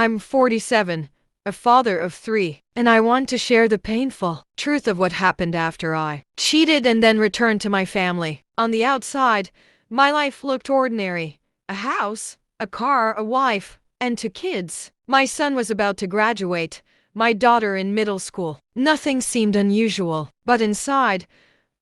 I'm 47, a father of three, and I want to share the painful truth of what happened after I cheated and then returned to my family. On the outside, my life looked ordinary. A house, a car, a wife, and two kids. My son was about to graduate, my daughter in middle school. Nothing seemed unusual, but inside,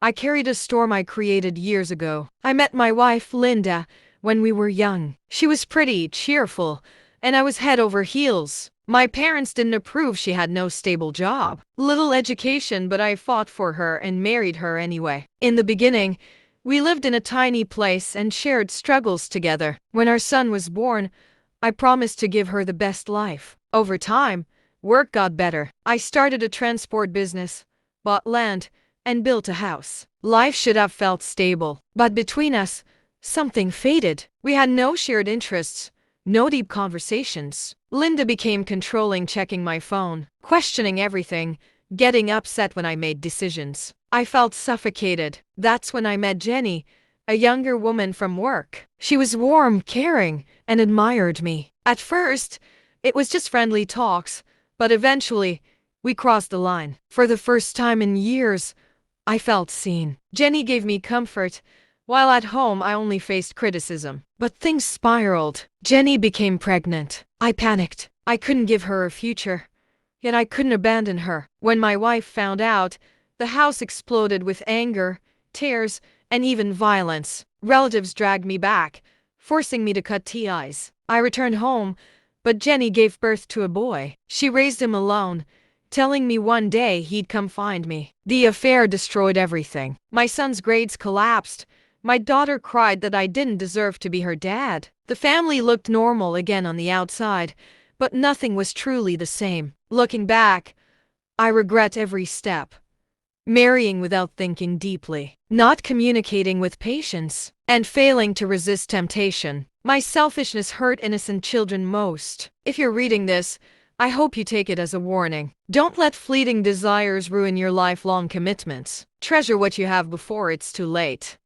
I carried a storm I created years ago. I met my wife, Linda, when we were young. She was pretty, cheerful, and I was head over heels. My parents didn't approve. She had no stable job, little education, but I fought for her and married her anyway. In the beginning, we lived in a tiny place and shared struggles together. When our son was born, I promised to give her the best life. Over time, work got better. I started a transport business, bought land, and built a house. Life should have felt stable, but between us, something faded. We had no shared interests, no deep conversations. Linda became controlling, checking my phone, questioning everything, getting upset when I made decisions. I felt suffocated. That's when I met Jenny, a younger woman from work. She was warm, caring, and admired me. At first, it was just friendly talks, but eventually, we crossed the line. For the first time in years, I felt seen. Jenny gave me comfort, while at home I only faced criticism. But things spiraled. Jenny became pregnant. I panicked. I couldn't give her a future, yet I couldn't abandon her. When my wife found out, the house exploded with anger, tears, and even violence. Relatives dragged me back, forcing me to cut ties. I returned home, but Jenny gave birth to a boy. She raised him alone, telling me one day he'd come find me. The affair destroyed everything. My son's grades collapsed. My daughter cried that I didn't deserve to be her dad. The family looked normal again on the outside, but nothing was truly the same. Looking back, I regret every step. Marrying without thinking deeply, not communicating with patience, and failing to resist temptation. My selfishness hurt innocent children most. If you're reading this, I hope you take it as a warning. Don't let fleeting desires ruin your lifelong commitments. Treasure what you have before it's too late.